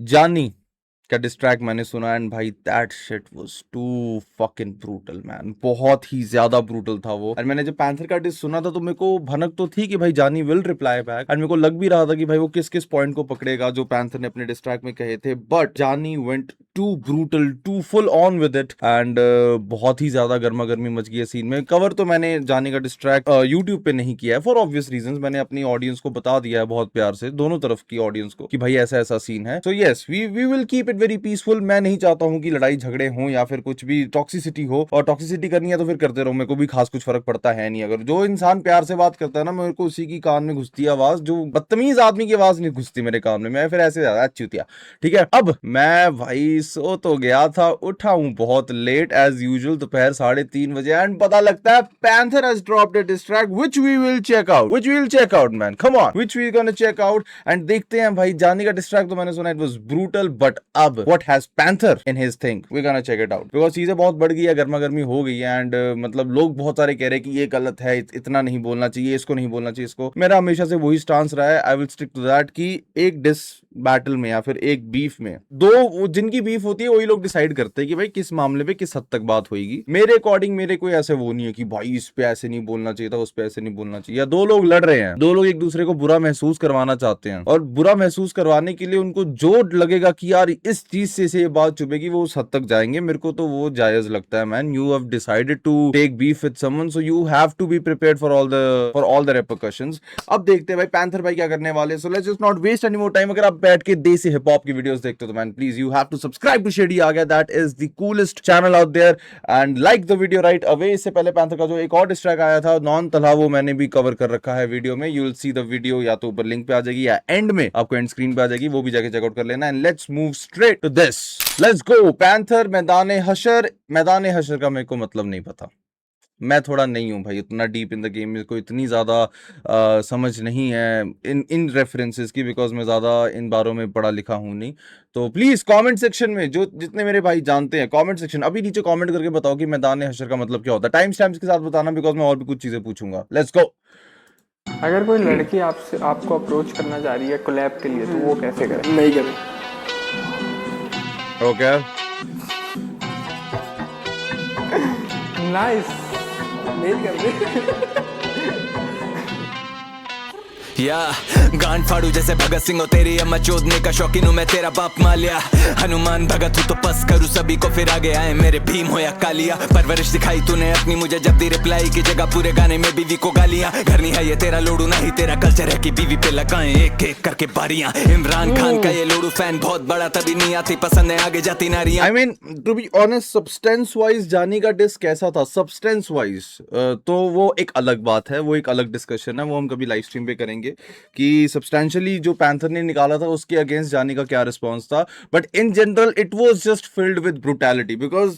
जानी का डिस्ट्रैक्ट मैंने सुना एंड भाई that shit was too fucking brutal man, बहुत ही ज्यादा ब्रूटल था वो। एंड मैंने जब पैंथर का डिस सुना था तो मेरे को भनक तो थी कि भाई जानी विल रिप्लाई बैक, एंड मेरे को लग भी रहा था कि भाई वो किस किस पॉइंट को पकड़ेगा जो पैंथर ने अपने डिस्ट्रैक्ट में कहे थे, but Jani went too brutal, too full on with it, and बहुत ही ज्यादा गर्मा गर्मी मच गई है सीन में। कवर तो मैंने जानी का डिस्ट्रैक्ट यूट्यूब पे नहीं किया है फॉर ऑब्वियस रीजंस, मैंने अपनी ऑडियंस को बता दिया है बहुत प्यार से, दोनों तरफ की ऑडियंस को, कि भाई ऐसा ऐसा सीन है। So yes, we will keep it very peaceful. मैं नहीं चाहता हूं कि लड़ाई झगड़े हों या फिर कुछ भी टॉक्सिसिटी हो, और टॉक्सिसिटी करनी है तो फिर करते रहो, मेरे को भी खास कुछ फर्क पड़ता है नहीं। अगर जो इंसान प्यार से बात करता है ना, मेरे को उसी की कान में घुसती है आवाज, जो बदतमीज आदमी की आवाज नहीं घुसती मेरे कान में, मैं फिर ऐसे ज्यादा चूतिया। ठीक है, अब मैं भाई सो तो गया था, उठा हूं बहुत लेट एज यूजुअल, दोपहर 3:30 बजे, एंड पता लगता है Panther has dropped a diss track which we will check out man, come on, which we gonna check out. And देखते हैं भाई, जानी का डिस्ट्रैक्ट तो मैंने सुना इट वाज ब्रूटल, बट अब what has Panther in his thing, we gonna check it out, because चीजें बहुत बढ़ गई है, गर्मा गर्मी हो गई है, एंड मतलब लोग बहुत सारे कह रहे हैं कि ये गलत है, इतना नहीं बोलना चाहिए, इसको नहीं बोलना चाहिए, इसको। मेरा हमेशा से वही स्टांस रहा है, I will stick to that, कि एक डिस बैटल में या फिर एक बीफ में दो जिनकी बीफ होती है वही लोग डिसाइड करते हैं कि भाई किस मामले पे किस हद तक बात होगी। मेरे अकॉर्डिंग मेरे कोई ऐसे वो नहीं है कि भाई इस पे ऐसे नहीं बोलना चाहिए था, उस पे ऐसे नहीं बोलना चाहिए, या दो लोग लड़ रहे हैं, दो लोग एक दूसरे को बुरा महसूस करवाना चाहते हैं, और बुरा महसूस करवाने के लिए उनको जो लगेगा कि यार इस चीज से ये बात चुभेगी, वो उस हद तक जाएंगे। मेरे को तो वो जायज लगता है man. You have decided to take beef with someone, so you have to be prepared for all the repercussions. अब देखते हैं भाई पैंथर भाई क्या करने वाले। So let's just not waste any more time. अगर आप बैठ के देसी हिप हॉप की वीडियोस देखते हो तो man please you have to subscribe to Shady आ गया, that is the coolest channel out there, and like the video right away. इससे पहले पैंथर का जो एक और डिस्ट्रैक आया था नॉन तला, वो मैंने भी कवर कर रखा है वीडियो में, you will see the video, या तो ऊपर लिंक पे आ जाएगी या एंड में आपको एंड स्क्रीन पे आ जाएगी, वो भी जाके चेकआउट कर लेना। And let's move straight to this, let's go. Panther मैदान हशर, मैदान हशर का मेरे को मतलब नहीं पता, मैं थोड़ा नहीं हूं भाई उतना डीप इन द गेम, मेरे को इतनी ज़्यादा समझ नहीं है इन इन रेफरेंसेस की, बिकॉज मैं ज़्यादा इन बारों में पढ़ा लिखा हूं नहीं। तो प्लीज़ कमेंट सेक्शन में जो जितने मेरे भाई जानते हैं, कमेंट सेक्शन अभी नीचे कमेंट करके बताओ कि मैदान हशर का मतलब क्या होता है, टाइम स्टैम्प्स के साथ बताना, बिकॉज मैं और भी कुछ चीज़ें पूछूंगा। Let's go. अगर कोई लड़की आपसे आपको अप्रोच करना चाह रही है कोलैब के लिए, तो वो कैसे करे? नहीं करे। Okay, nice. नहीं कर दे। या गांड फाड़ू जैसे भगत सिंह हो, तेरी अम्मा चोदने का शौकीन हूँ मैं, तेरा बाप मालिया हनुमान भगत हूँ तो पस करूँ सभी को, फिर आगे आए मेरे भीम हो या कालिया। परवरिश दिखाई तूने अपनी मुझे, जब दी रिप्लाई की जगह पूरे गाने में बीवी को गालियां। घर नहीं है ये तेरा लोडू, नहीं तेरा कल्चर है कि बीवी पे लगाएं एक एक करके बारियां। इमरान खान का ये लोडू फैन बहुत बड़ा, तभी नहीं आती पसंद है आगे जाती नारियां। I mean to be honest, substance wise जानी का डिस कैसा था, सब्सटेंस वाइज तो वो एक अलग बात है, वो एक अलग डिस्कशन है, वो हम कभी लाइव स्ट्रीम पे करेंगे कि सब्सटेंशियली जो पैंथर ने निकाला था उसके अगेंस्ट जानी का क्या रिस्पॉन्स था। But in general it was just filled with brutality, because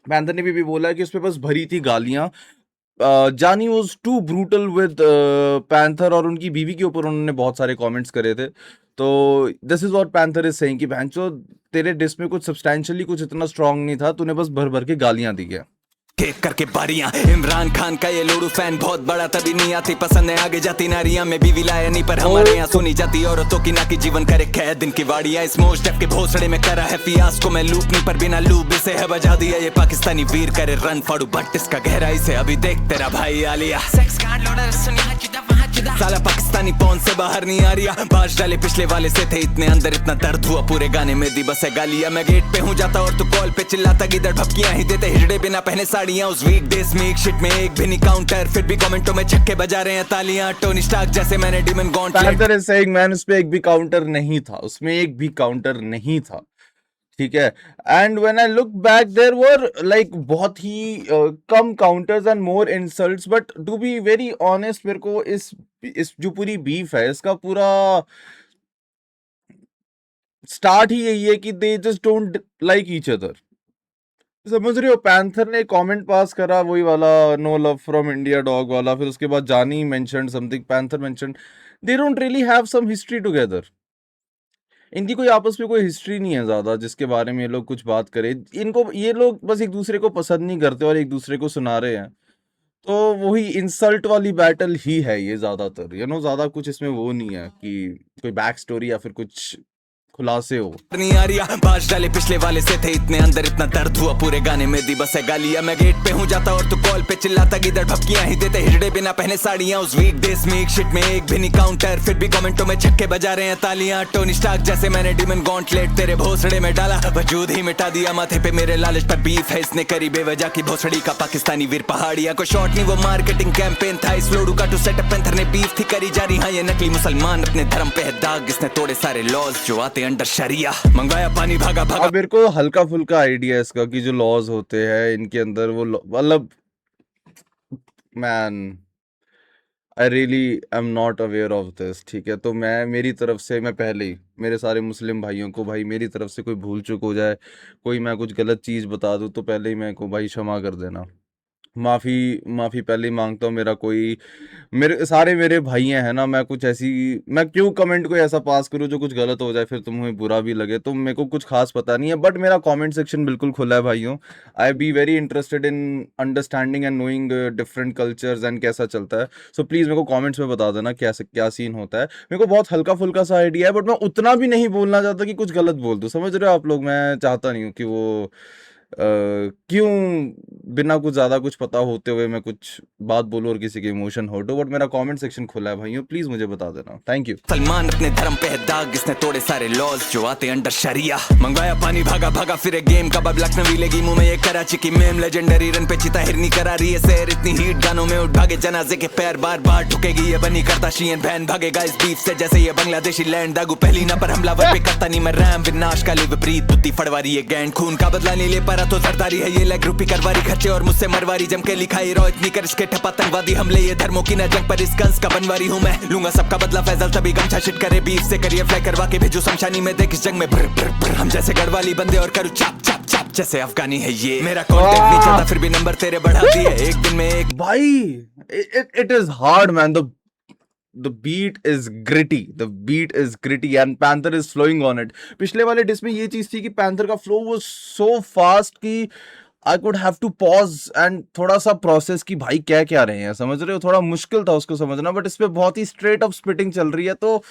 panther ने भी बोला है कि उस पे बस भरी थी गालियां। Jani was too brutal with Panther, और उनकी बीवी के ऊपर उन्होंने बहुत सारे कमेंट्स करे थे। तो this is what panther is saying कि भैंचो तेरे डिस में कुछ सब्सटेंशियली कुछ इतना स्ट्रांग नहीं था, तूने बस भर भर के गालियां दी है। केक करके बारियां। इमरान खान का ये लोडू फैन बहुत बड़ा, तभी नहीं आती पसंद है आगे जाती नारियां। मैं बीवी लाया नहीं पर हमारे यहाँ सुनी जाती औरतों की ना, की जीवन करे कैद दिन की वाड़ियां। इस मोस्ट के भोसड़े में करा है फियास को मैं लूप नहीं, पर बिना लूप से है बजा दिया ये पाकिस्तानी वीर करे रन फाड़ू, बट इसका गहराई से अभी देख तेरा भाई आलिया। सेक्स कार्ड लोडर सुनिया साला पाकिस्तानी पौन से बाहर नहीं आ रिया, बाज डाले पिछले वाले से थे इतने अंदर, इतना दर्द हुआ पूरे गाने में दी बस है गालिया। मैं गेट पे हूँ जाता और तू कॉल पे चिल्लाता, गिदड़ भपकियां ही देते हिजड़े बिना पहने साड़ियां। उस वीक डेज में एक शिट में एक भी नहीं काउंटर, फिर भी कमेंटों में छक्के बजा रहे हैं तालियां। टोनी स्टार्क जैसे मैंने डिमन gauntlet. Panther is saying man उस पे एक भी काउंटर नहीं था, उसमें एक भी काउंटर नहीं था, ठीक है। And when I look back there were like बहुत ही कम counters and more insults, but to be very honest मेरे को इस जो पूरी बीफ है इसका पूरा स्टार्ट ही यही है कि they just don't like each other. समझ रहे हो, पैंथर ने कमेंट पास करा वही वाला no love from India dog वाला, फिर उसके बाद Jani mentioned something, Panther mentioned, they don't really have some history together. इनकी कोई आपस में कोई हिस्ट्री नहीं है ज्यादा जिसके बारे में ये लोग कुछ बात करें। इनको ये लोग बस एक दूसरे को पसंद नहीं करते और एक दूसरे को सुना रहे हैं, तो वही इंसल्ट वाली बैटल ही है ये ज्यादातर, ज्यादा कुछ इसमें वो नहीं है कि कोई बैक स्टोरी या फिर कुछ खुलासे हो। नहीं आ रही बाज डाले पिछले वाले से थे इतने अंदर इतना दर्द हुआ पूरे गाने में दी बस है गालियां मैं गेट पे हूँ जाता और तू कॉल पे चिल्लाता गिदड़ भपकियां ही देते हिजड़े बिना पहने साड़ियां उस वीक डेज में एक शिट में एक भी नहीं काउंटर फिर भी कमेंटों में छक्के बजा रहे हैं तालियां टोनी स्टार्क जैसे मैंने डिमन गॉन्टलेट तेरे भोसड़े में डाला वजूद ही मिटा दिया माथे पे मेरे लालच पर बीफ है इसने करी बेवजह की भोसड़ी का पाकिस्तानी वीर पहाड़िया को शॉट नहीं वो मार्केटिंग कैंपेन था इस लोडू का टू सेटअप पेंथर ने बीफ थी करी जा रही हाँ ये नकली मुसलमान अपने धर्म पे है दाग इसने तोड़े सारे लॉज जो आते अंडर शरिया मंगाया पानी भागा भागा। अब मेरे को हल्का फुल्का आइडिया है इसका कि जो लॉज होते हैं इनके अंदर वो मतलब man I really am not aware of this, ठीक है। तो मैं मेरी तरफ से मैं पहले ही मेरे सारे मुस्लिम भाइयों को भाई मेरी तरफ से कोई भूल चूक हो जाए कोई मैं कुछ गलत चीज़ बता दूँ तो पहले ही मैं को भाई क्षमा कर देना, माफ़ी पहले ही मांगता हूँ। मेरे सारे मेरे भाई हैं ना, मैं कुछ ऐसी मैं क्यों कमेंट को ऐसा पास करूँ जो कुछ गलत हो जाए फिर तुम्हें बुरा भी लगे, तो मेरे को कुछ खास पता नहीं है। बट मेरा कमेंट सेक्शन बिल्कुल खुला है भाइयों। I be very interested in understanding and knowing different cultures and कैसा चलता है। सो प्लीज़ मेरे को कमेंट्स में बता देना क्या सीन होता है। मेरे को बहुत हल्का फुल्का सा आइडिया है बट मैं उतना भी नहीं बोलना चाहता कि कुछ गलत बोल दूँ, समझ रहे हो आप लोग। मैं चाहता नहीं हूँ कि वो क्यों बिना कुछ ज़्यादा कुछ पता होते हुए मैं कुछ बात बोलूं और किसी के इमोशन हर्ट हो। बट मेरा कमेंट सेक्शन खुला है भाइयों, प्लीज मुझे बता देना। Thank you. सलमान अपने धर्म पे है दाग इसने तोड़े सारे लॉज जो आते अंडर शरिया मंगवाया पानी भागा भागा फिर गेम का बब लखनवी लगी मुंह में ये कराची की मेम लेजेंडरी रन पे चिता हिरनी करा रही है सैर इतनी हीट गानों में उठ भागे जनाजे के पैर बार बार ठुकेगी ये बनी करता शीन बहन भागेगा इस बीफ से जैसे ये बांग्लादेशी लैंड दागू पहली ना पर हमलावर पे करता नहीं मैं रैम विनाश काली विपरीत बुद्धि फड़वारी ये गैंड खून का बदला नहीं ले पा रहा तो सरदारी है ये लेग रूपी करवारी खर्चे और मुझसे मरवारी जम के लिखाई रो इतनी कर इसके ठपातंगवादी हमले ये धर्मों की न जंग पर इस कंस का बनवारी हूँ मैं लूंगा सबका बदला फैजल तभी गमछा शिट करे बीफ से करिए फ्लाई करवा के भेजू शमशानी में देख इस जंग में ब्र, ब्र, ब्र, हम जैसे गढ़वाली बंदे और करूँ चाप चाप चाप जैसे अफगानी है ये मेरा कॉन्टेक्ट नहीं चलता फिर भी नंबर तेरे बढ़ा दिए एक दिन में एक भाई it is hard man, the beat is gritty and Panther is flowing on it। पिछले वाले डिस में ये चीज थी कि पैंथर का फ्लो was so fast कि I could have to pause and थोड़ा सा प्रोसेस की भाई क्या रहे हैं, समझ रहे हो। थोड़ा मुश्किल था उसको समझना बट इस पे बहुत ही स्ट्रेट अप स्पिटिंग चल रही है तो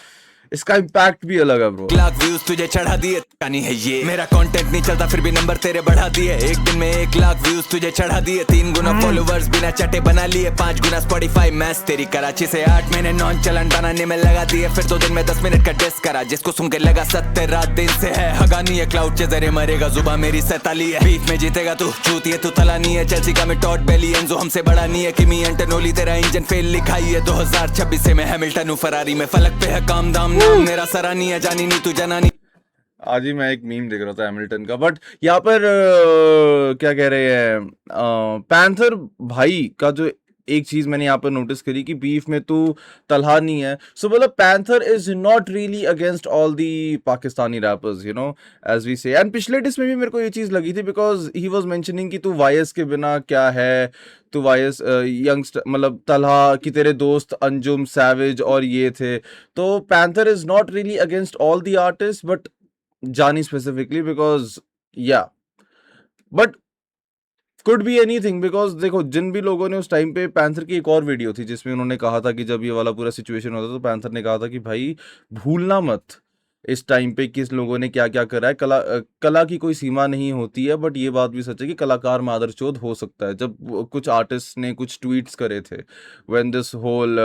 इसका इम्पैक्ट भी अलग है ब्रो। लाख व्यूज तुझे चढ़ा दिए कहानी है ये मेरा कंटेंट नहीं चलता फिर भी नंबर तेरे बढ़ा दिए एक दिन में 1 लाख व्यूज तुझे चढ़ा दिए 3 गुना फॉलोवर्स बिना चटे बना लिए 5 गुना स्पॉटिफाई मैच तेरी कराची से 8 महीने नॉन चलन बनाने में लगा दिए फिर 2 दिन में 10 मिनट का टेस्ट करा जिसको सुन के लगा 70 रात दिन से है हगानी है क्लाउड के जरिए मरेगा जुबा मेरी सैताली है बीफ में जीतेगा तू चूती है तू तलानी है चेल्सी का में टॉट बेली एंजो हमसे बड़ा नहीं है किमी एंटोनोली तेरा इंजन फेल लिखाई है 2026 से मैं हैमिल्टन हूँ फरारी में फलक पे है काम दाम मेरा सरानी है जानी नहीं तू जनानी। आज ही मैं एक मीम देख रहा था हैमिल्टन का बट यहाँ पर क्या कह रहे हैं पैंथर भाई का जो एक चीज मैंने यहाँ पर नोटिस करी कि बीफ में तो तलहा नहीं है। सो मतलब Panther is not really against all the Pakistani rappers you know as we say. And पिछले डिस में भी मेरे को ये चीज लगी थी बिकॉज ही वाज मेंशनिंग कि तू वायस के बिना क्या है, तू वायस यंगस्टर मतलब तलहा कि तेरे दोस्त अंजुम सैविज और ये थे। तो panther is not really against all the artist but जानी स्पेसिफिकली बिकॉज या but could be anything because देखो जिन भी लोगों ने उस टाइम पे पैंथर की एक और वीडियो थी जिसमें उन्होंने कहा था कि जब ये वाला पूरा सिचुएशन होता तो पैंथर ने कहा था कि भाई भूलना मत इस टाइम पे किस लोगों ने क्या क्या करा है। कला की कोई सीमा नहीं होती है बट ये बात भी सच है कि कलाकार मादरचोद हो सकता है। जब कुछ आर्टिस्ट ने कुछ ट्वीट्स करे थे when this whole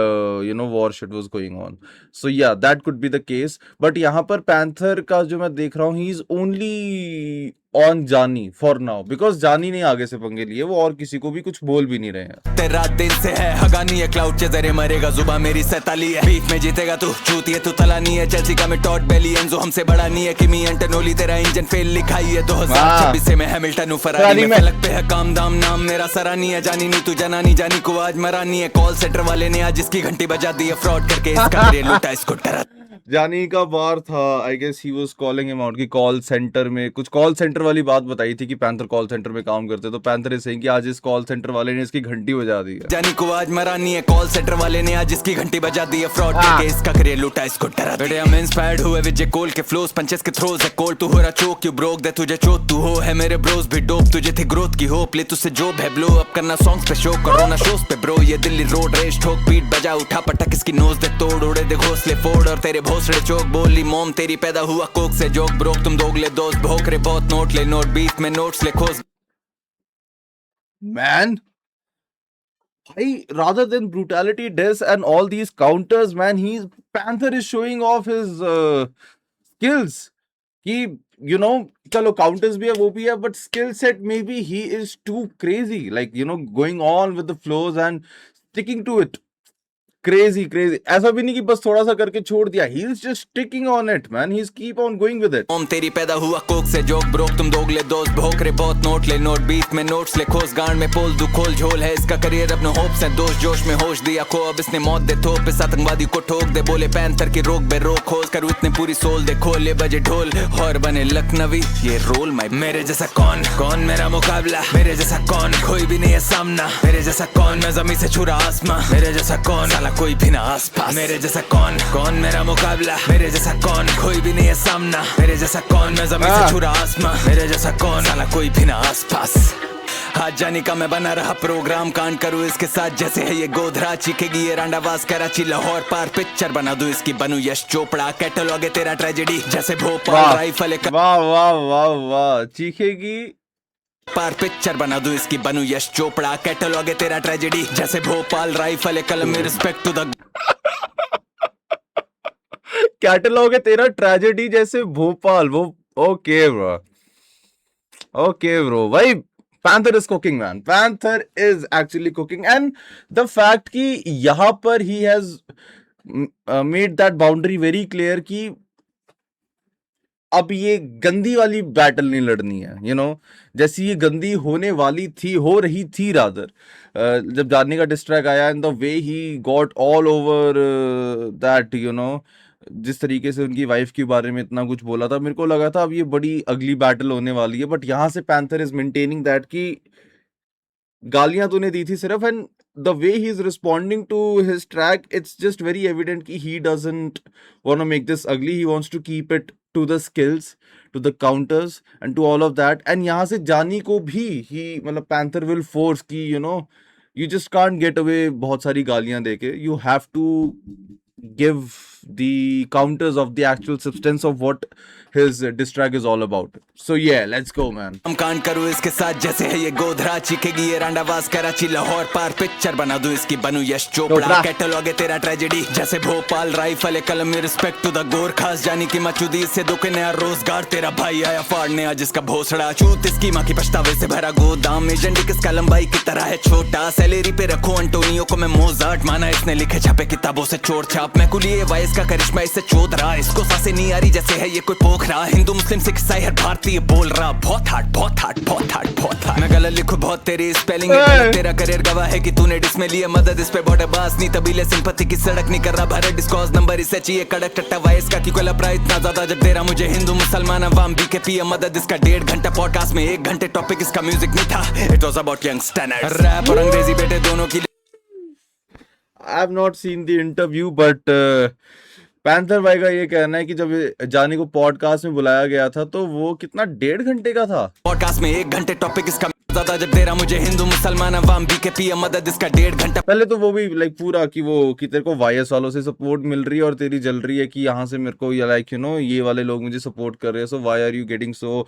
war shit was going on, so yeah that could be the case. But यहाँ पर पैंथर का जो मैं देख रहा हूँ he is only on Jani for now because Jani ने आगे से पंगे लिए वो और किसी को भी कुछ बोल भी नहीं रहे हैं। तेरा दिन से है हगानी है क्लाउड के जरिए मरेगा जुबा मेरी सैताली है बीफ में जीतेगा तू चूती है तू तलानी है चेल्सी का में टॉट बेली एंजो हमसे बड़ा नहीं है किमी एंटोनोली तेरा इंजन फेल लिखाई है 2026 से मैं हैमिल्टन हूँ फरारी में फलक पे है काम दाम नाम मेरा सरानी है जानी नहीं तू जनानी जानी को आज मरानी है कॉल सेंटर वाले ने आज इसकी घंटी बजा दी है फ्रॉड करके इसका लूटा इसको डरा जानी का बार था I guess he was calling him out की कॉल सेंटर में कुछ कॉल सेंटर वाली बात बताई थी कि पैंथर कॉल सेंटर में काम करते तो पैंथर इज सेइंग कि आज इस कॉल सेंटर वाले ने इसकी घंटी बजा दी है। जानी को आज मरानी है कॉल सेंटर वाले ने आज इसकी घंटी बजा दी है फ्रॉड करके इसका करियर लूटा इसको डरा। बेटे हम इंस्पायर्ड हुए विजय कोल के फ्लोस पंचेस के थ्रोज है कोल तू हो रहा चोक यू ब्रोक दे तुझे चोट तू हो है मेरे ब्रोस भी डोप तुझे थी ग्रोथ की होप ले तुझसे जॉब है ब्लो अप करना सॉन्ग्स पे शो कोरोना शोज पे ब्रो ये दिल्ली रोड रेस ठोक बीट बजा उठा पटक इसकी नोज दे तोड़ उड़े दे घोंसले फोड़ और तेरे भोसड़े चौक बोली मोम तेरी पैदा हुआ कोक से जोक ब्रोक तुम दोगले दोस्त भोकरे बहुत नोट ले नोट बीफ में नोट्स ले खोस Man, rather than brutality, death, and all these counters, man, Panther is showing off his skills. कि चलो counters भी है वो भी है, but skill set maybe he is too crazy, like going on with the flows and sticking to it. Crazy. ऐसा भी नहीं कि बस थोड़ा सा करके छोड़ दिया. He is just sticking on it, man. He's keep on going with it. मोम तेरी पैदा हुआ कोक से जोक ब्रोक तुम दोगले दोस्त भोकरे बहुत नोट ले नोट बीफ में नोट्स ले खोस गांड में पोल दू खोल झोल है इसका करियर अपने होप्स है दोष जोश में होश दिया खो अब इसने मौत दे थोप इस आतंकवादी को ठोक दे बोले पैंथर की रोक बे रोक खोज करूँ इतने पूरी सोल दे खोले बजे ढोल और बने लखनवी ये रोल माई मेरे जैसा कौन मेरा मुकाबला मेरे जैसा कौन कोई भी नहीं है सामना मेरे जैसा कौन मैं जमीन से छुरा आसमां मेरे जैसा कौन साला कोई भी ना आसपास मेरे जैसा कौन मेरा मुकाबला मेरे जैसा कौन कोई भी नहीं है सामना मेरे जैसा कौन मैं जमीन से छुरा आसमां मेरे जैसा कौन साला कोई भी ना आसपास आज जाने का मैं बना रहा प्रोग्राम कांड करूँ इसके साथ जैसे है ये गोधरा चीखेगी ये रांडावास कराची लाहौर पार पिक्चर बना दूं इसकी बनूं यश चोपड़ा कैटलॉग है तेरा ट्रेजेडी जैसे भोपाल राइफल वाह चीखेगी पार पिक्चर बना दूं इसकी बनूं यश चोपड़ा कैटलॉग है तेरा ट्रेजेडी जैसे भोपाल राइफल कलम में रिस्पेक्ट टू द कैटलॉग है तेरा ट्रेजेडी जैसे भोपाल वो ओके ब्रो भाई Panther is cooking, man. Panther is actually cooking, and the fact कि यहाँ पर he has made that boundary very clear कि अब ये गंदी वाली बैटल नहीं लड़नी है जैसी ये गंदी होने वाली थी हो रही थी रादर जब जानी का डिस्ट्रैक आया and the way he got all over that जिस तरीके से उनकी वाइफ के बारे में इतना कुछ बोला था मेरे को लगा था अब ये बड़ी अगली बैटल होने वाली है बट यहाँ से पैंथर इज मेंटेनिंग दैट कि गालियां तूने दी थी सिर्फ and the way he's responding to his track, it's just very evident कि he doesn't want to make this ugly. He wants to keep it to the skills, to the counters, and to all of that. And यहाँ से जानी को भी मतलब Panther will force कि you just can't get away बहुत सारी गालियां देके. You have to give the counters of the actual substance of what his diss track is all about. So yeah, let's go, man. हम कांड करूँ इसके साथ जैसे है ये गोधरा चीखेगी ये रांडावास कराची लाहौर पार पिक्चर बना दूं इसकी बनूं यश चोपड़ा कैटलॉग है तेरा ट्रेजेडी जैसे भोपाल राइफल कलम में रिस्पेक्ट टू द गोरखास जानी की मचूदी से दो के नया रोजगार तेरा भाई आया फाड़ने आज इसका भोसड़ा चूत इसकी माँ की पछतावे से भरा गोदाम में एजेंट किसका लंबाई की तरह है छोटा सैलरी पे रखो अंटोनियो को मैं मोजार्ट माना इसने लिखे छापे किताबों से चोर छाप मैं कुलिए वाइस का करिश्मा इससे चोद रहा इसको सांसें नहीं आ रही जैसे है ये कोई पोखरा हिंदू मुस्लिम सिख ईसाई हर भारतीय बोल रहा बहुत हार्ड मैं गलत लिखूं बहुत तेरी स्पेलिंग तेरा करियर गवाह है कि तूने डिस में लिया मदद इस पे बॉर्डर बास नहीं तबीले सिंपत्ति की सड़क नहीं कर रहा भारत डिस्कॉज नंबर इससे चाहिए कड़क टट्टा वाइस का की कोई लपरा इतना ज्यादा जब दे रहा मुझे हिंदू मुसलमान अवाम बीकेपी मदद इसका 1.5 घंटा पॉडकास्ट में 1 घंटे टॉपिक इसका म्यूजिक नहीं था it was about young standards rap और अंग्रेजी बेटे दोनों की I have not seen the interview, but panther भाई का ये कहना है कि जब जानी को पॉडकास्ट में बुलाया गया था तो वो कितना 1.5 घंटे का था पॉडकास्ट में 1 घंटे टॉपिक इसका ज्यादा जब दे रहा मुझे हिंदू मुसलमान अवाम बीकेपी मदद इसका 1.5 घंटा पहले तो वो भी लाइक पूरा कि तेरे को वाईएस वालों से सपोर्ट मिल रही है और तेरी जल रही है कि यहाँ से मेरे को लाइक ये वाले लोग मुझे सपोर्ट कर रहे हैं so why are you getting so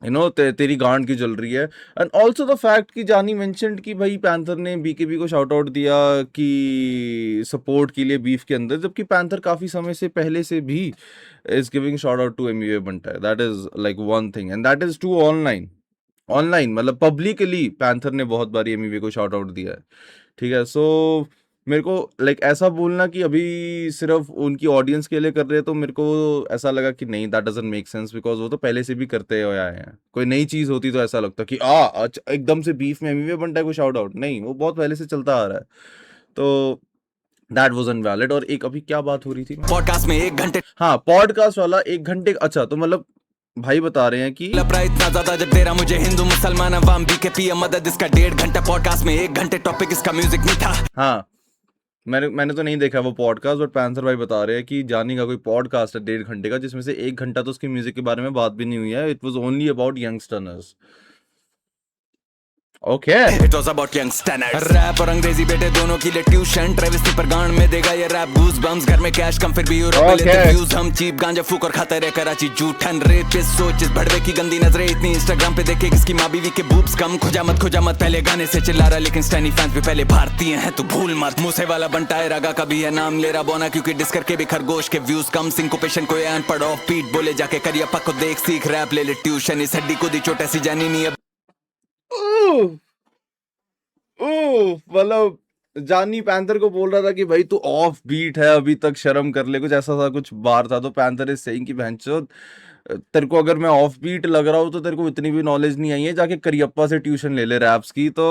तेरी गांड की जल रही है एंड ऑल्सो द फैक्ट कि जानी मेंशन्ड कि भाई पैंथर ने बीकेबी को शाउट आउट दिया कि सपोर्ट के लिए बीफ के अंदर जबकि पैंथर काफ़ी समय से पहले से भी is giving shout out to Emiway Bantai that is like one thing and that is two online मतलब पब्लिकली पैंथर ने बहुत बारी एमवीए को शाउट आउट दिया है ठीक है सो मेरे को लाइक ऐसा बोलना कि अभी सिर्फ उनकी ऑडियंस के लिए कर रहे हैं तो मेरे को ऐसा लगा कि नहीं that doesn't make sense because वो तो पहले से भी करते हुए आए हैं कोई नई चीज होती तो ऐसा लगता कि अच्छा एकदम से बीफ में एमवीए बनता है कोई शाउट आउट नहीं वो बहुत पहले से चलता आ रहा है तो दैट वाजंट वैलिड और एक अभी क्या बात हो रही थी पॉडकास्ट में 1 घंटे हाँ पॉडकास्ट वाला 1 घंटे अच्छा तो मतलब भाई बता रहे हैं कि लपरा इतना ज्यादा जब दे रहा मुझे हिंदू मुसलमान अवाम बीकेपी मदद इसका 1.5 घंटा पॉडकास्ट में 1 घंटे टॉपिक इसका म्यूजिक नहीं था हाँ मैंने तो नहीं देखा वो पॉडकास्ट बट पैंथर भाई बता रहे हैं कि जानी का कोई पॉडकास्ट है 1.5 घंटे का जिसमें से 1 घंटा तो उसकी म्यूजिक के बारे में बात भी नहीं हुई है it was only about youngsters okay It was about young standards. Rap और अंग्रेजी बेटे दोनों के लिए ट्यूशन ट्रेविस पर गांड में देगा ये रैप गूज बम्स घर में कैश कम फिर भी यूरोप में लेते व्यूज हम चीप गांजा फूक और खाते रहे कराची जूठन रेपिस सोच इस भड़वे की गंदी नजरें इतनी इंस्टाग्राम पे देखे किसकी माँ बीवी के बूब्स कम खुजा मत पहले गाने से चिल्ला रहा लेकिन स्टैनी फैंस भी पहले भारतीय हैं तू भूल मत मूसे वाला बनता है रागा का भी है नाम ले रहा बोना क्योंकि डिस करके भी खरगोश के व्यूज कम सिंकोपेशन को एन पड़ ऑफ बीट बोले जाके करियप्पा को देख सीख रैप ले ले ट्यूशन इस हड्डी को दी चोट ऐसी जानी नहीं अब मतलब जानी पैंथर को बोल रहा था कि भाई तू ऑफ बीट है अभी तक शर्म कर ले कुछ ऐसा सा कुछ बार था तो पैंथर इज सेइंग कि भैंचो तेरे को अगर मैं ऑफ बीट लग रहा हूँ तो तेरे को इतनी भी नॉलेज नहीं आई है जाके करियप्पा से ट्यूशन ले ले रैप्स की तो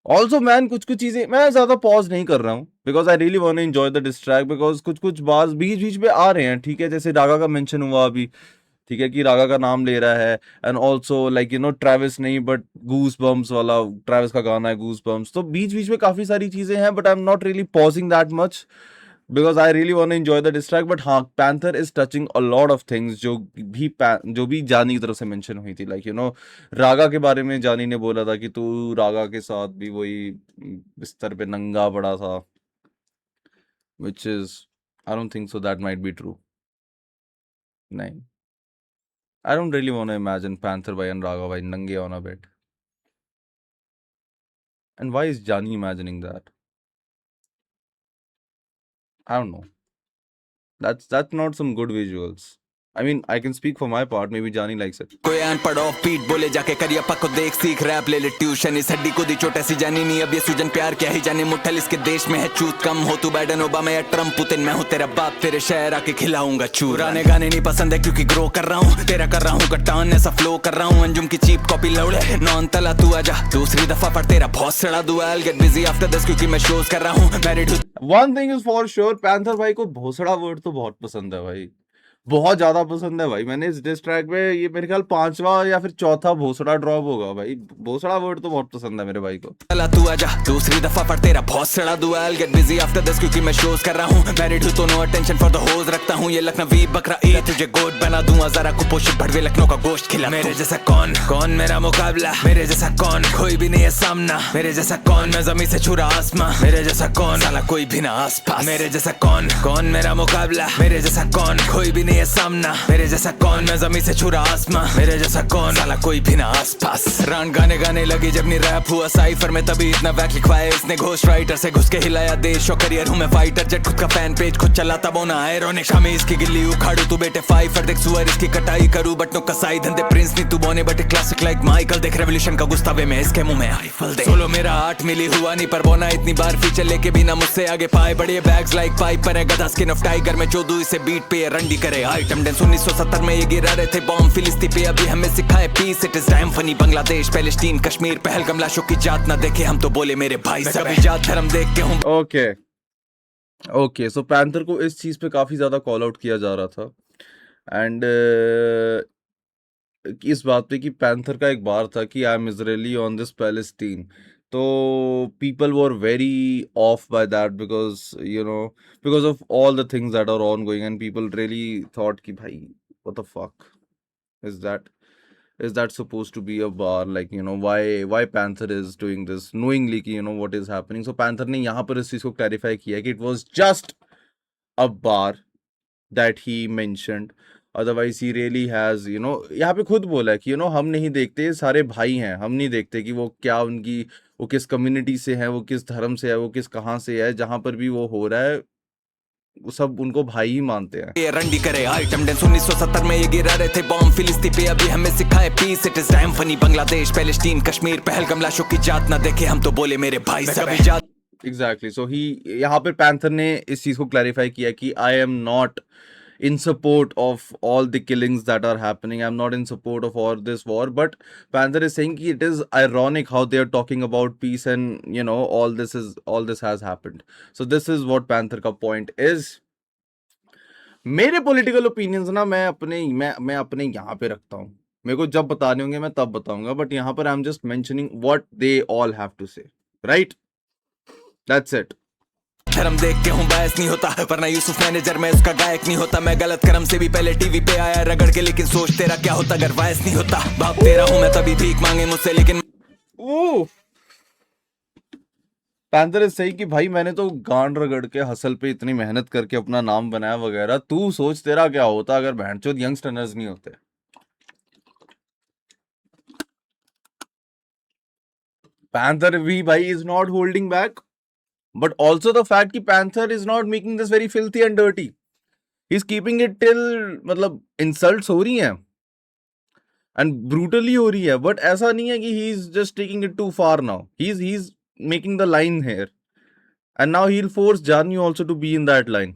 ऑल्सो मैन कुछ कुछ चीजें मैं ज्यादा पॉज नहीं कर रहा हूँ because I really want to enjoy the distract because कुछ कुछ बात बीच बीच में आ रहे हैं ठीक है जैसे रागा का मेंशन हुआ अभी ठीक है कि रागा का नाम ले रहा है and also like you no Travis नहीं बट गूस बम्स वाला ट्रेविस का गाना है गूस बम्स तो बीच बीच में काफी सारी चीजें हैं but I am not really pausing that much because I really want to enjoy the distract but हाँ Panther is touching a lot of things जो भी जानी की तरफ से मेंशन हुई थी लाइक यू नो रागा के बारे में जानी ने बोला था कि तू रागा के साथ भी वही बिस्तर पे नंगा पड़ा था which is I don't think so that might be true नहीं I don't really want to imagine Panther Bhai and Raghav Bhai nange on a bed. And why is Johnny imagining that? I don't know. That's not some good visuals. I mean, I can speak for my part. Maybe Johnny likes it. कोई N पड़ off beat बोले जाके करियप्पा को देख सीख rap ले ले tuition इस हड्डी को दी चोट ऐसी जानी नहीं अब ये सूजन प्यार क्या ही जाने मुठल इसके देश में है चूत कम हो तू बाइडन ओबामा या ट्रम्प पुतिन मैं हूँ तेरा बाप तेरे शहर आके खिलाऊंगा चूर पुराने गाने नहीं पसंद है क्योंकि ग्रो कर रहा हूँ तेरा कर रहा हूँ कट्टान ऐसा फ्लो कर रहा हूँ अंजुम की चीप कॉपी लौड़े नॉन तला तू आजा दूसरी दफा पर तेरा बहुत सड़ा दुआ I'll get busy after this क्योंकि मैं शोज कर रहा हूँ married One thing is for sure, Panther भाई को भोसड़ा वर्ड तो बहुत पसंद है भाई बहुत ज्यादा पसंद है भाई मैंने इस डिस ट्रैक में ये मेरे ख्याल 5वां या फिर चौथा भोसड़ा ड्रॉप होगा भाई भोसड़ा वर्ड तो बहुत पसंद है मेरे भाई को तला तू आजा दूसरी दफा पर तेरा बहुत सड़ा दुआ I'll get busy after this क्योंकि मैं शोज कर रहा हूँ मैरिड हूँ तो नो अटेंशन फॉर द होज रखता हूँ ये लखनवी बकरा ईद तुझे गोद बना दूंगा जरा कुपोषित भड़वे लखनऊ का गोश्त खिला मेरे जैसा कौन मेरा मुकाबला मेरे जैसा कौन कोई भी नहीं है सामना मेरे जैसा कौन मैं जमीन से छुरा आसमां मेरे जैसा कौन साला कोई भी ना आसपास मेरे जैसा कौन मेरा मुकाबला मेरे जैसा कौन कोई भी नहीं है सामना मेरे जैसा कौन मैं जमीन से छुरा आसमां मेरे जैसा कौन साला कोई भी ना आसपास रान गाने लगी जब नहीं रैप हुआ साइफर में तभी इतना वैक लिखवाया इसने घोस्ट राइटर से घुस के हिलाया देश और करियर हूँ मैं फाइटर जेट खुद का फैन पेज खुद चलाता बोना आयरॉनिक हमें इसकी गिल्ली उखाड़ू तू बेटे फाइफर देख सुअर इसकी कटाई करूँ बट नो कसाई धंधे प्रिंस नहीं तू बोने बटे क्लासिक लाइक माइकल देख रेवोल्यूशन का गुस्तावे में इसके मुंह में आईफल दे सोलो मेरा 8 मिली हुआ नहीं पर बोना इतनी बार फीचर लेके बिना मुझसे आगे पाए बड़े बैग्स लाइक पाइप पर है गधा स्किन ऑफ टाइगर में चोदू इसे बीट पे रंडी करे आइटम डेंस 1970 में ये गिरा रहे थे बॉम्ब फिलिस्ती पे अभी हमें सिखाए peace it is time funny Bangladesh Palestine Kashmir Pahalgam लाशों की जात ना देखे हम तो बोले मेरे भाई सब जात धर्म देख के हूँ ओके सो पैंथर को इस चीज पे काफी ज्यादा कॉल आउट किया जा रहा था एंड इस बात पे कि पैंथर का एक बार था कि I am Israeli on this Palestine तो people were very off by that because of all the things that are ongoing and people really thought कि भाई what the fuck is that supposed to be a bar like why Panther is doing this knowingly कि what is happening so Panther ने यहाँ पर इस चीज को clarify किया कि it was just a bar that he mentioned otherwise he really has यहाँ पे खुद बोला है कि हम नहीं देखते सारे भाई हैं हम नहीं देखते कि वो क्या वो किस कम्युनिटी से है वो किस धर्म से है वो किस कहाँ से है जहाँ पर भी वो हो रहा है वो सब उनको भाई ही मानते हैं ये रंडी करे आइटम डेंस 1970 में ये गिरा रहे थे बॉम्ब फिलिस्ती पे अभी हमें सिखाए peace it is time funny Bangladesh Palestine Kashmir Pahalgam लाशों की जात ना देखे हम तो बोले मेरे भाई सब जात एग्जैक्टली सो ही यहाँ पर पैंथर ने इस चीज को क्लैरिफाई किया कि I am not in support of all the killings that are happening. I'm not in support of all this war, but Panther is saying it is ironic how they are talking about peace and all this has happened. So this is what Panther का point is. मेरे political opinions ना मैं अपने यहाँ पे रखता हूँ मेरे को जब बताने होंगे मैं तब बताऊंगा बट यहाँ पर I'm just mentioning what they all have to say, right? That's it. धर्म देख के हूँ बायस नहीं होता, वरना यूसुफ मैनेजर में उसका गायक नहीं होता। मैं गलत कर्म से भी पहले टीवी पे आया रगड़ के, लेकिन सोच तेरा क्या होता अगर वायस नहीं होता। बाप तेरा हूँ मैं तभी भीख मांगे मुझसे, लेकिन पैंथर इज सही कि भाई मैंने तो गांड रगड़ के हसल पे इतनी मेहनत करके अपना नाम बनाया वगैरह, तू सोच तेरा क्या होता अगर बहनचोद यंगस्टर्स नहीं होते। पैंथर भी भाई is not holding back, but also the fact कि Panther is not making this very filthy and dirty, he is keeping it till, मतलब इंसल्ट्स हो रही हैं एंड ब्रूटली हो रही है, बट ऐसा नहीं है कि he is just taking it too far now, he is making the line here and now he will force Jani also to be in that line.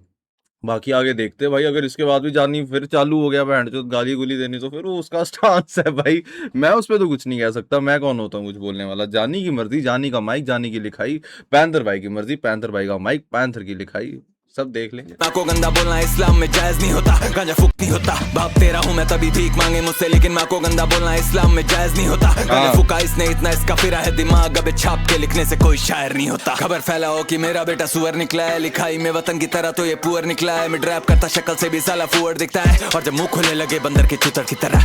बाकी आगे देखते हैं भाई, अगर इसके बाद भी जानी फिर चालू हो गया बैंड जो गाली गुली देनी, तो फिर वो उसका स्टांस है भाई, मैं उस पर तो कुछ नहीं कह सकता, मैं कौन होता हूँ कुछ बोलने वाला। जानी की मर्जी, जानी का माइक, जानी की लिखाई, पैंथर भाई की मर्जी, पैंथर भाई का माइक, पैंथर की लिखाई, सब देख लेंगे। ना को गंदा बोलना इस्लाम में जायज नहीं होता, गांजा फूक नहीं होता। बाप तेरा हूँ मैं तभी भीख मांगे मुझसे, लेकिन माँ को गंदा बोलना इस्लाम में जायज नहीं होता। गांजा फूका इसने इतना, इसका फिरा है दिमाग, अब छाप के लिखने से कोई शायर नहीं होता। खबर फैलाओ कि मेरा बेटा सुअर निकला है, लिखाई में वतन की तरह तो ये पुअर निकला है। मैं ड्रैप करता शक्ल से भी साला फुअर दिखता है, और जब मुंह खुले लगे बंदर के चुतर की तरह।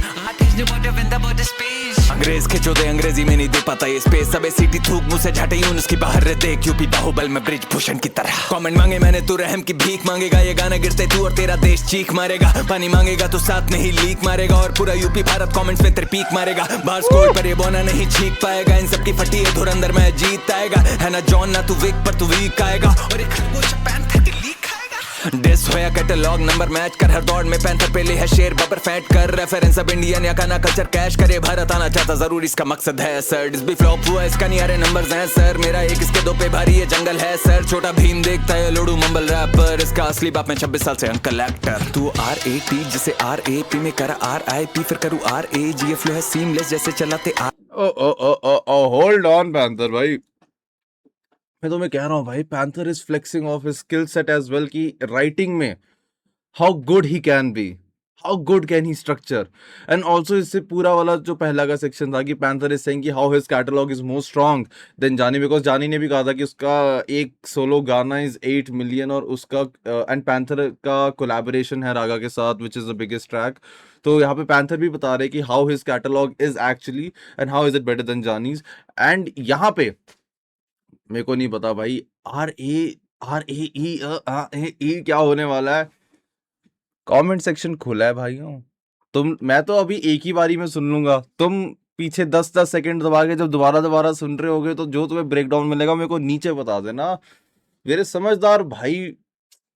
अंग्रेज खिंचो दे अंग्रेजी में नहीं दे पाता ये स्पेस, सबे सीटी थूक मुंह से झाटे यूं उसकी बाहर रे देख, यूपी बाहुबल में ब्रिज भूषण की तरह। कमेंट मांगे मैंने तू रहम की भीख मांगेगा, ये गाना गिरते तू और तेरा देश चीख मारेगा। पानी मांगेगा तो साथ नहीं लीक मारेगा, और पूरा यूपी भारत कमेंट्स में तेरे पीक मारेगा। बाहर स्कोर पर ये बोना नहीं छीक पाएगा, इन सबकी फटी है धुर अंदर मैं जीत आएगा। है ना जॉन ना तू विक पर तू वीक आएगा, और एक खरगोश पैंथर की लीक आएगा। डिस होया कैटलॉग नंबर मैच कर, हर दौड़ में पैंथर पे ले है शेर बबर फैट कर। रेफरेंस अब इंडियन या खाना कल्चर कैश करे, भारत आना चाहता जरूर इसका मकसद है सर। डिस भी फ्लॉप हुआ इसका नहीं आ रहे नंबर्स हैं सर, मेरा एक इसके दो पे भारी ये जंगल है सर। छोटा भीम देखता है लोडू मंबल रैपर, इसका असली बाप में 26 साल से अंकल एक्टर। तू RAT जिसे RAP में करा RIP, फिर करूँ RAG, ये फ्लो है सीमलेस जैसे चलाते होल्ड ऑन पैंथर भाई, मैं तुम्हें कह रहा हूँ भाई, Panther is flexing off his skill set as well की राइटिंग में how good he can be, how good can he structure. And also इससे पूरा वाला जो पहला का सेक्शन था कि पैंथर इज सेइंग कि how his catalogue is more strong than Jani, because Jani ने भी कहा था कि उसका एक सोलो गाना इज 8 मिलियन, और उसका एंड पैंथर का कोलैबोरेशन है रागा के साथ which is the biggest track. तो यहाँ पे पैंथर भी बता रहे कि how his catalogue is actually and how is it better than Jani's. And यहाँ पे मेरे को नहीं पता भाई RAE क्या होने वाला है, कमेंट सेक्शन खुला है भाइयों। मैं तो अभी एक ही बारी में सुन लूंगा, तुम पीछे 10-10 सेकंड दबा के जब दोबारा सुन रहे होगे तो जो तुम्हें ब्रेकडाउन मिलेगा मेरे को नीचे बता देना, मेरे समझदार भाई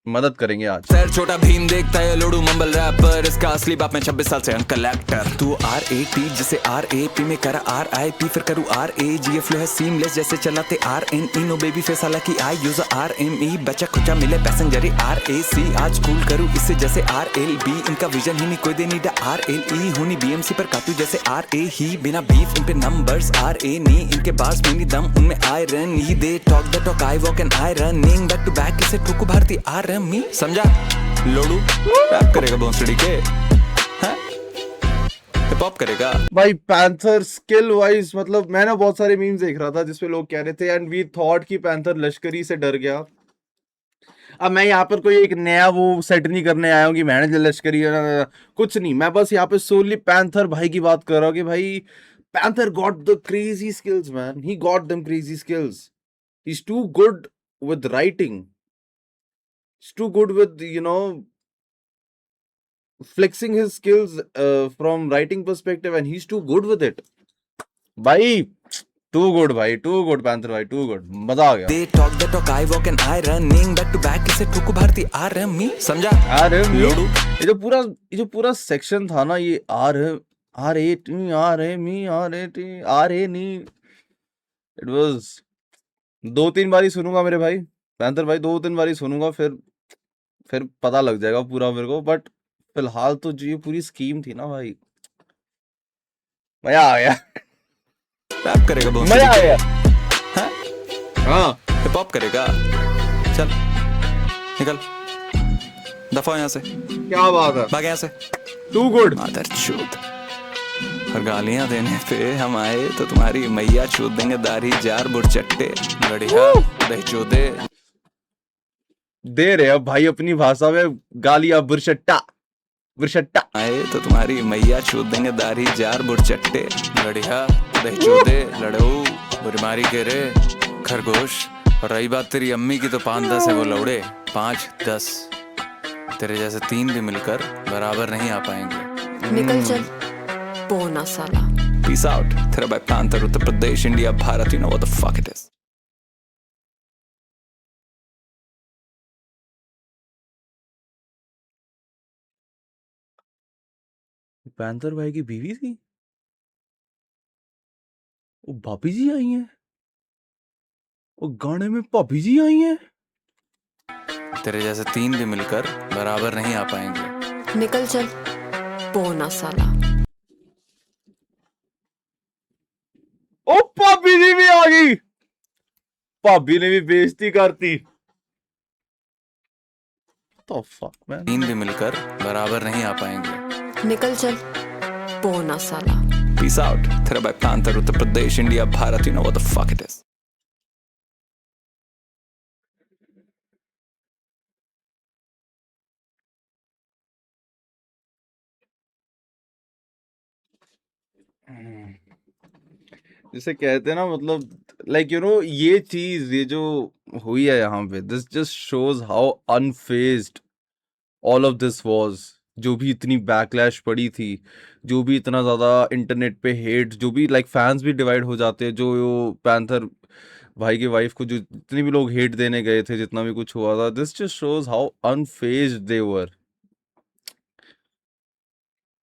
मदद करेंगे आज। सर छोटा भीम देखता है लोडू मंबल रैपर, इसका असली बाप में 26 साल से अंकल एक्टर। तू RAT जिसे RAP में करा RIP, फिर करूँ RAG, ये फ्लो है सीमलेस जैसे चलाते RNE। नो बेबी फेस हालांकि आई यूज RME, बचा खुचा मिले पैसेंजर RAC। आज कूल करूँ इससे जैसे RLB, इनका विजन ही नहीं कोई दे नीड RLE। हुनी BMC पर काटू जैसे RA ही, बिना बीफ इन पे नंबर्स RA नी, इनके बार्स में नहीं दम उनमें आयरन ही। They talk the talk I walk and I running back to back, इसे ठोकू भारती RME। समझा लोडू रैप करेगा भोंसड़ी के, हिप हॉप करेगा भाई। पैंथर स्किल वाइज मतलब मैंने बहुत सारे मीम्स देख रहा था जिसपे लोग कह रहे थे एंड वी थॉट कि पैंथर लश्करी से डर गया। अब मैं यहाँ पर कोई एक नया वो सेट नहीं करने आया हूँ कि मैंने लश्करी कुछ नहीं, मैं बस यहाँ पे सोनली पैंथर भाई की बात कर रहा हूँ कि भाई Panther got the crazy skills man, he got them crazy skills, he is too good with writing, he's too good with flexing his skills from writing perspective, and he's too good with it भाई, too good भाई, too good panther भाई, too good, मजा आ गया। They talk the talk I walk and I running back to back, इसे ठोकू Bharti RME। समझा लोडू, ये जो पूरा सेक्शन था ना, ये RAT it was 2-3 बारी सुनूंगा मेरे भाई, पैंथर भाई 2-3 बारी सुनूंगा, फिर पता लग जाएगा पूरा मेरे को। बट फिलहाल तो जो ये पूरी स्कीम थी ना भाई, मजा आ गया, रैप करेगा भोंसड़ी मजा आ के, गया। हाँ हिप हॉप करेगा। चल निकल, दफा यहाँ से, क्या बात है, भाग यहाँ से, टू गुड। मादरचोद। और गालियां देने पे हम आए तो तुम्हारी मैया छूट देंगे दाढ़ी जार बुरचट्टे, बढ़िया दही चोदे। दे रहे अब भाई अपनी भाषा में गालियां, बुरशट्टा बुरशट्टा। आए तो तुम्हारी मैया छू देंगे दाढ़ी जार बुरचट्टे लड़िया दही चूदे लड़ो बुरीमारी के रे खरगोश। और रही बात तेरी अम्मी की तो 5-10 है वो लौड़े 5-10 तेरे जैसे 3 भी मिलकर बराबर नहीं आ पाएंगे। निकल चल पोना साला। पीस आउट तेरा भाई panther Uttar Pradesh India Bharat you know what the fuck it is. Panther भाई की बीवी थी वो, भाभी जी आई हैं वो गाने में, भाभी जी आई हैं। तेरे जैसे 3 भी मिलकर बराबर नहीं आ पाएंगे। निकल चल पोना साला। ओ भाभी जी भी आ गई, भाभी ने भी बेइज्जती करती। तो फक मैन, 3 भी मिलकर बराबर नहीं आ पाएंगे। निकल चल पोना साला। पीस आउट तेरा भाई panther Uttar Pradesh India Bharat you know what the fuck it is. जिसे कहते हैं ना मतलब लाइक यू नो ये चीज, ये जो हुई है यहाँ पे, this just shows how unfazed all of this was. जो भी इतनी बैकलैश पड़ी थी, जो भी इतना ज्यादा इंटरनेट पे हेट, जो भी लाइक फैंस भी डिवाइड हो जाते हैं, जो पैंथर भाई की वाइफ को जो जितने भी लोग हेट देने गए थे, जितना भी कुछ हुआ था, this just shows how unfazed they were.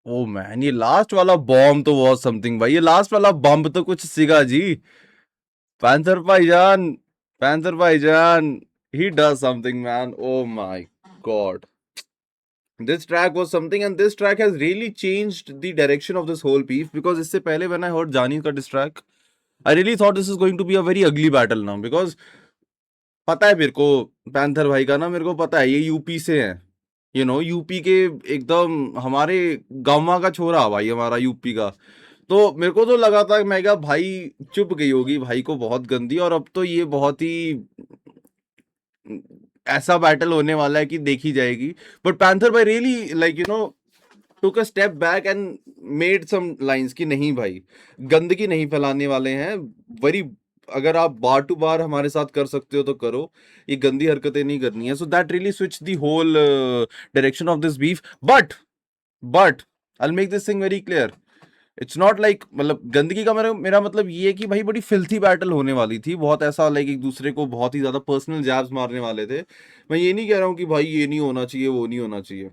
Oh man, ये लास्ट वाला बॉम्ब तो वाज समथिंग भाई, ये लास्ट वाला बम्ब तो कुछ सिगा जी। पैंथर भाईजान, पैंथर भाईजान, he does something man, oh my god, this track was something and this track has really changed the direction of this whole beef, because इससे पहले when I heard जानी का diss track, I really thought this is going to be a very ugly battle now, because पता है मेरे को panther भाई का ना, मेरे को पता है ये यूपी से है, यू नो यूपी के एकदम हमारे गांव का छोरा भाई, हमारा यूपी का। तो मेरे को तो लगा था, मैं क्या भाई चुप गई होगी भाई को बहुत गंदी, और अब तो ये बहुत ही ऐसा बैटल होने वाला है कि देखी जाएगी। बट पैंथर भाई really like you know took a step back and made some lines कि नहीं भाई, गंदगी नहीं फैलाने वाले हैं, वेरी, अगर आप बार टू बार हमारे साथ कर सकते हो तो करो, ये गंदी हरकतें नहीं करनी है। So that really switch the whole direction of this beef. But I will make this thing very clear, it's not like, मतलब गंदगी का मेरा मतलब ये है कि भाई बड़ी फिल्थी बैटल होने वाली थी, बहुत ऐसा लाइक एक दूसरे को बहुत ही ज्यादा पर्सनल जैब्स मारने वाले थे। मैं ये नहीं कह रहा हूँ कि भाई ये नहीं होना चाहिए, वो नहीं होना चाहिए,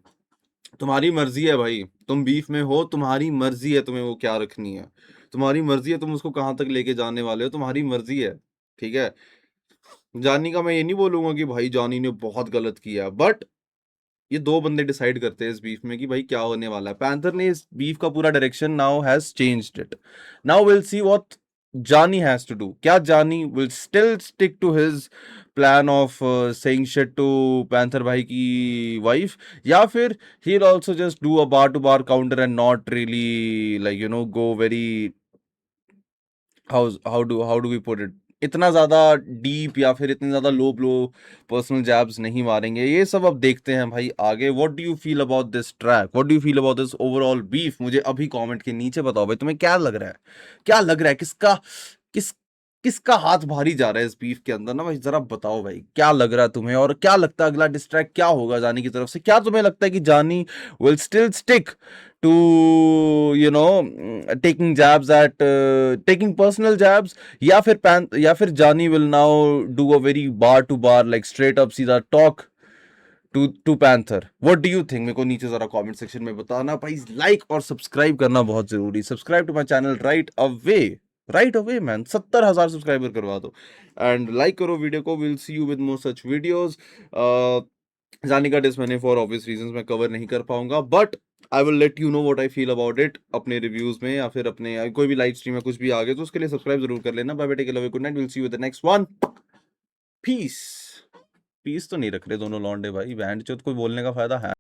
तुम्हारी मर्जी है भाई, तुम बीफ में हो, तुम्हारी मर्जी है तुम्हें वो क्या रखनी है, तुम्हारी मर्जी है तुम उसको कहाँ तक लेके जाने वाले हो, तुम्हारी मर्जी है, ठीक है। जानी का मैं ये नहीं बोलूंगा कि भाई जानी ने बहुत गलत किया, बट ये 2 बंदे डिसाइड करते हैं इस बीफ में कि भाई क्या होने वाला है। पैंथर ने इस बीफ का पूरा direction now has changed it. Now will see what Jani has to do. क्या Jani will still stick to his plan of saying shit to Panther भाई की वाइफ, या फिर he will also just do a bar to bar counter and not really like you know go very, how do we put it, इतना ज्यादा deep या फिर इतने ज्यादा लो ब्लो पर्सनल जैब्स नहीं मारेंगे। ये सब अब देखते हैं भाई आगे। What do you feel about this track, what do you feel about this overall beef? मुझे अभी कमेंट के नीचे बताओ भाई, तुम्हें क्या लग रहा है, क्या लग रहा है, किसका हाथ भारी जा रहा है इस बीफ के अंदर ना भाई, जरा बताओ भाई क्या लग रहा है तुम्हें, और क्या लगता है अगला डिस्ट्रैक्ट क्या होगा जानी की तरफ से? क्या तुम्हें लगता है कि Jani will still stick to you know taking personal jabs, या फिर Jani will now do a very bar to bar like straight up सीधा talk to Panther? What do you think? मेरे को नीचे जरा कमेंट सेक्शन में बताना भाई। लाइक और सब्सक्राइब करना बहुत जरूरी, subscribe to my channel right away man, 70,000 subscriber करवा दो एंड लाइक करो वीडियो को। Will see you with more such videos. Jani का डिस मैंने फॉर ऑब्वियस रीजंस मैं कवर नहीं कर पाऊंगा, but I will let you know what I feel about it अपने रिव्यूज में, या फिर अपने कोई भी लाइव स्ट्रीम में कुछ भी आ गया तो उसके लिए सब्सक्राइब जरूर कर लेना। Bye bye, take care, love you, good night, will see you with the next one, peace. Peace तो नहीं रख रहे दोनों लौंडे भाई, बैंड चोद कोई बोलने का फायदा है?